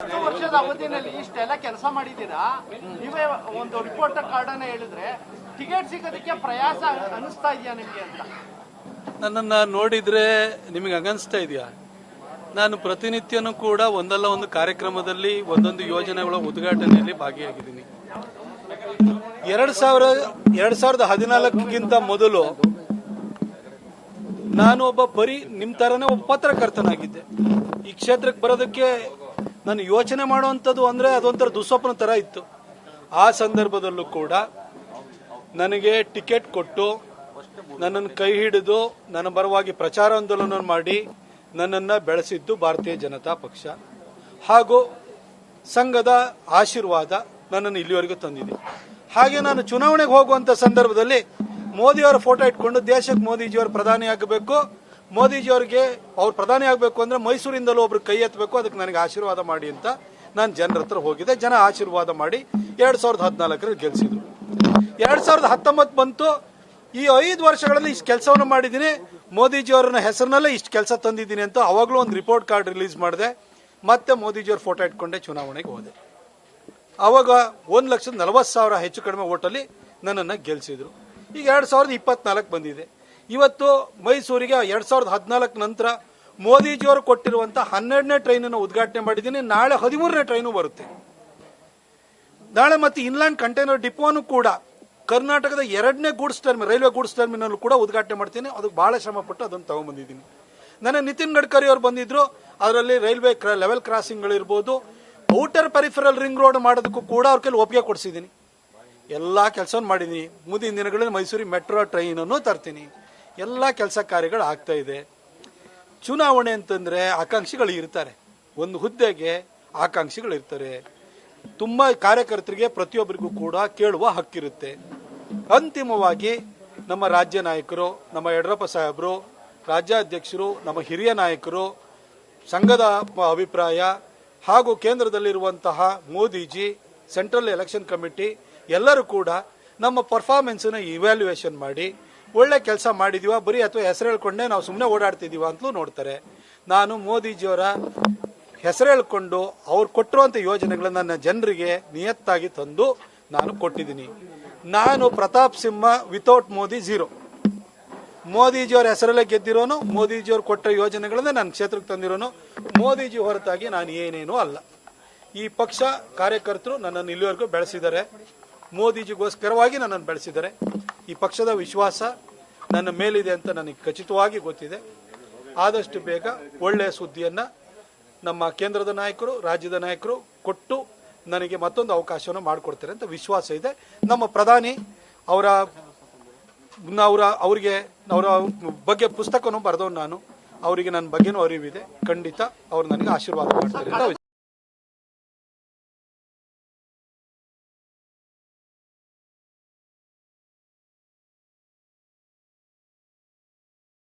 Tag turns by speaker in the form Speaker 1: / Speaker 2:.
Speaker 1: ವರ್ಷದ ಅವಧಿನಲ್ಲಿ ಇಷ್ಟೆಲ್ಲ ಕೆಲಸ ಮಾಡಿದ್ದೀರಾ, ನೀವೇ ಒಂದು ರಿಪೋರ್ಟರ್ ಕಾರ್ಡ್ ಅನ್ನ ಹೇಳಿದ್ರೆ ಟಿಕೆಟ್ ಸಿಗೋದಕ್ಕೆ ಪ್ರಯಾಸ ಅನಿಸ್ತಾ ಇದೆಯಾ ನಿಮ್ಗೆ ಅಂತ?
Speaker 2: ನನ್ನನ್ನ ನೋಡಿದ್ರೆ ನಿಮಗೆ ಅನಿಸ್ತಾ ಇದೆಯಾ? ನಾನು ಪ್ರತಿನಿತ್ಯನೂ ಕೂಡ ಒಂದಲ್ಲ ಒಂದು ಕಾರ್ಯಕ್ರಮದಲ್ಲಿ ಒಂದೊಂದು ಯೋಜನೆಗಳ ಉದ್ಘಾಟನೆಯಲ್ಲಿ ಭಾಗಿಯಾಗಿದ್ದೀನಿ. 2014ಗಿಂತ ಮೊದಲು ನಾನು ಒಬ್ಬ ನಿಮ್ ತರನೇ ಒಬ್ಬ ಪತ್ರಕರ್ತನಾಗಿದ್ದೆ. ಈ ಕ್ಷೇತ್ರಕ್ಕೆ ಬರೋದಕ್ಕೆ ನಾನು ಯೋಚನೆ ಮಾಡುವಂಥದ್ದು ಅಂದ್ರೆ ಅದೊಂಥರ ದುಸ್ವಪ್ನ ತರ ಇತ್ತು. ಆ ಸಂದರ್ಭದಲ್ಲೂ ಕೂಡ ನನಗೆ ಟಿಕೆಟ್ ಕೊಟ್ಟು ನನ್ನನ್ನು ಕೈ ಹಿಡಿದು ನನ್ನ ಪರವಾಗಿ ಪ್ರಚಾರಾಂದೋಲನ ಮಾಡಿ ನನ್ನನ್ನು ಬೆಳೆಸಿದ್ದು ಭಾರತೀಯ ಜನತಾ ಪಕ್ಷ ಹಾಗೂ ಸಂಘದ ಆಶೀರ್ವಾದ ನನ್ನನ್ನು ಇಲ್ಲಿವರೆಗೂ ತಂದಿದೆ. ಹಾಗೆ ನಾನು ಚುನಾವಣೆಗೆ ಹೋಗುವಂತ ಸಂದರ್ಭದಲ್ಲಿ ಮೋದಿಯವರ ಫೋಟೋ ಇಟ್ಕೊಂಡು ದೇಶಕ್ಕೆ ಮೋದಿಜಿಯವರು ಪ್ರಧಾನಿ ಆಗಬೇಕು, ಮೋದಿಜಿಯವರಿಗೆ ಅವ್ರು ಪ್ರಧಾನಿ ಆಗಬೇಕು ಅಂದ್ರೆ ಮೈಸೂರಿಂದಲೂ ಒಬ್ರು ಕೈ ಎತ್ತಬೇಕು, ಅದಕ್ಕೆ ನನಗೆ ಆಶೀರ್ವಾದ ಮಾಡಿ ಅಂತ ನಾನು ಜನರ ಹತ್ರ ಹೋಗಿದ್ದೆ. ಜನ ಆಶೀರ್ವಾದ ಮಾಡಿ 2014ರಲ್ಲಿ ಗೆಲ್ಸಿದ್ರು. 2019 ಬಂತು. ಈ 5 ವರ್ಷಗಳಲ್ಲಿ ಇಷ್ಟು ಕೆಲಸವನ್ನು ಮಾಡಿದ್ದೀನಿ, ಮೋದಿಜಿಯವರ ಹೆಸರಿನಲ್ಲೇ ಇಷ್ಟು ಕೆಲಸ ತಂದಿದ್ದೀನಿ ಅಂತ ಅವಾಗಲೂ ಒಂದು ರಿಪೋರ್ಟ್ ಕಾರ್ಡ್ ರಿಲೀಸ್ ಮಾಡಿದೆ. ಮತ್ತೆ ಮೋದಿಜಿಯವ್ರ ಫೋಟೋ ಇಟ್ಕೊಂಡೆ ಚುನಾವಣೆಗೆ ಹೋದೆ. ಅವಾಗ 1,40,000 ಹೆಚ್ಚು ಕಡಿಮೆ ಓಟಲ್ಲಿ ನನ್ನನ್ನು ಗೆಲ್ಸಿದ್ರು. ಈಗ 2024 ಬಂದಿದೆ. ಇವತ್ತು ಮೈಸೂರಿಗೆ 2014 ನಂತರ ಮೋದಿಜಿಯವರು ಕೊಟ್ಟಿರುವಂತಹ 12ನೇ ಟ್ರೈನನ್ನು ಉದ್ಘಾಟನೆ ಮಾಡಿದ್ದೀನಿ. ನಾಳೆ 13ನೇ ಟ್ರೈನು ಬರುತ್ತೆ. ನಾಳೆ ಮತ್ತೆ ಇನ್ಲ್ಯಾಂಡ್ ಕಂಟೈನರ್ ಡಿಪೋನು ಕೂಡ ಕರ್ನಾಟಕದ 2ನೇ goods terminal, railway goods terminal ಕೂಡ ಉದ್ಘಾಟನೆ ಮಾಡ್ತೀನಿ. ಅದಕ್ಕೆ ಬಹಳ ಶ್ರಮ ಪಟ್ಟು ಅದನ್ನು ತಗೊಂಡ್ಬಂದಿದ್ದೀನಿ. ನನ್ನ ನಿತಿನ್ ಗಡ್ಕರಿ ಅವರು ಬಂದಿದ್ರು, ಅದರಲ್ಲಿ ರೈಲ್ವೆ ಲೆವೆಲ್ ಕ್ರಾಸಿಂಗ್ಗಳಿರ್ಬೋದು, ಔಟರ್ ಪೆರಿಫೆರಲ್ ರಿಂಗ್ ರೋಡ್ ಮಾಡೋದಕ್ಕೂ ಕೂಡ ಅವ್ರ ಕೈಲಿ ಒಪ್ಪಿಗೆ ಕೊಡಿಸಿದ್ದೀನಿ. ಎಲ್ಲ ಕೆಲಸವನ್ನು ಮಾಡಿದ್ದೀನಿ. ಮುಂದಿನ ದಿನಗಳಲ್ಲಿ ಮೈಸೂರಿಗೆ ಮೆಟ್ರೋ ಟ್ರೈನ್ ಅನ್ನು ತರ್ತೀನಿ. ಎಲ್ಲ ಕೆಲಸ ಕಾರ್ಯಗಳು ಆಗ್ತಾ ಇದೆ. ಚುನಾವಣೆ ಅಂತಂದ್ರೆ ಆಕಾಂಕ್ಷಿಗಳು ಇರ್ತಾರೆ, ಒಂದು ಹುದ್ದೆಗೆ ಆಕಾಂಕ್ಷಿಗಳು ಇರ್ತಾರೆ. ತುಂಬಾ ಕಾರ್ಯಕರ್ತರಿಗೆ ಪ್ರತಿಯೊಬ್ಬರಿಗೂ ಕೂಡ ಕೇಳುವ ಹಕ್ಕಿರುತ್ತೆ. ಅಂತಿಮವಾಗಿ ನಮ್ಮ ರಾಜ್ಯ ನಾಯಕರು, ನಮ್ಮ ಯಡಿಯೂರಪ್ಪ ಸಾಹೇಬರು, ರಾಜ್ಯಾಧ್ಯಕ್ಷರು, ನಮ್ಮ ಹಿರಿಯ ನಾಯಕರು, ಸಂಘದ ಅಭಿಪ್ರಾಯ ಹಾಗೂ ಕೇಂದ್ರದಲ್ಲಿರುವಂತಹ ಮೋದಿಜಿ, ಸೆಂಟ್ರಲ್ ಎಲೆಕ್ಷನ್ ಕಮಿಟಿ ಎಲ್ಲರೂ ಕೂಡ ನಮ್ಮ ಪರ್ಫಾರ್ಮೆನ್ಸ್ನ ಇವ್ಯಾಲ್ಯೂಯೇಷನ್ ಮಾಡಿ ಒಳ್ಳೆ ಕೆಲಸ ಮಾಡಿದೀವ ಬರೀ ಅಥವಾ ಹೆಸರು ಹೇಳ್ಕೊಂಡೆ ನಾವು ಸುಮ್ಮನೆ ಓಡಾಡ್ತಿದೀವ ಅಂತಲೂ ನೋಡ್ತಾರೆ. ನಾನು ಮೋದಿಜಿಯವರ ಹೆಸರು ಹೇಳ್ಕೊಂಡು ಅವ್ರು ಕೊಟ್ಟಿರುವಂಥ ಯೋಜನೆಗಳನ್ನ ನನ್ನ ಜನರಿಗೆ ನಿಯತ್ತಾಗಿ ತಂದು ನಾನು ಕೊಟ್ಟಿದ್ದೀನಿ. ನಾನು ಪ್ರತಾಪ್ ಸಿಂಹ ವಿತೌಟ್ ಮೋದಿ ಝೀರೋ. ಮೋದಿಜಿಯವರ ಹೆಸರಲ್ಲೇ ಗೆದ್ದಿರೋನು, ಮೋದಿಜಿಯವರು ಕೊಟ್ಟ ಯೋಜನೆಗಳನ್ನ ನನ್ನ ಕ್ಷೇತ್ರಕ್ಕೆ ತಂದಿರೋನು. ಮೋದಿಜಿ ಹೊರತಾಗಿ ನಾನು ಏನೇನೂ ಅಲ್ಲ. ಈ ಪಕ್ಷ ಕಾರ್ಯಕರ್ತರು ನನ್ನನ್ನು ಇಲ್ಲಿವರೆಗೂ ಬೆಳೆಸಿದ್ದಾರೆ, ಮೋದಿಜಿಗೋಸ್ಕರವಾಗಿ ನನ್ನನ್ನು ಬೆಳೆಸಿದ್ದಾರೆ. ಈ ಪಕ್ಷದ ವಿಶ್ವಾಸ ನನ್ನ ಮೇಲಿದೆ ಅಂತ ನನಗೆ ಖಚಿತವಾಗಿ ಗೊತ್ತಿದೆ. ಆದಷ್ಟು ಬೇಗ ಒಳ್ಳೆಯ ಸುದ್ದಿಯನ್ನು ನಮ್ಮ ಕೇಂದ್ರದ ನಾಯಕರು, ರಾಜ್ಯದ ನಾಯಕರು ಕೊಟ್ಟು ನನಗೆ ಮತ್ತೊಂದು ಅವಕಾಶವನ್ನು ಮಾಡಿಕೊಡ್ತಾರೆ ಅಂತ ವಿಶ್ವಾಸ ಇದೆ. ನಮ್ಮ ಪ್ರಧಾನಿ ಅವರಿಗೆ ಅವರ ಬಗ್ಗೆ ಪುಸ್ತಕನೂ ಬರೆದವನು ನಾನು. ಅವರಿಗೆ ನನ್ನ ಬಗ್ಗೆನೂ ಅರಿವಿದೆ. ಖಂಡಿತ ಅವರು ನನಗೆ ಆಶೀರ್ವಾದ ಮಾಡ್ತಾರೆ ಅಂತ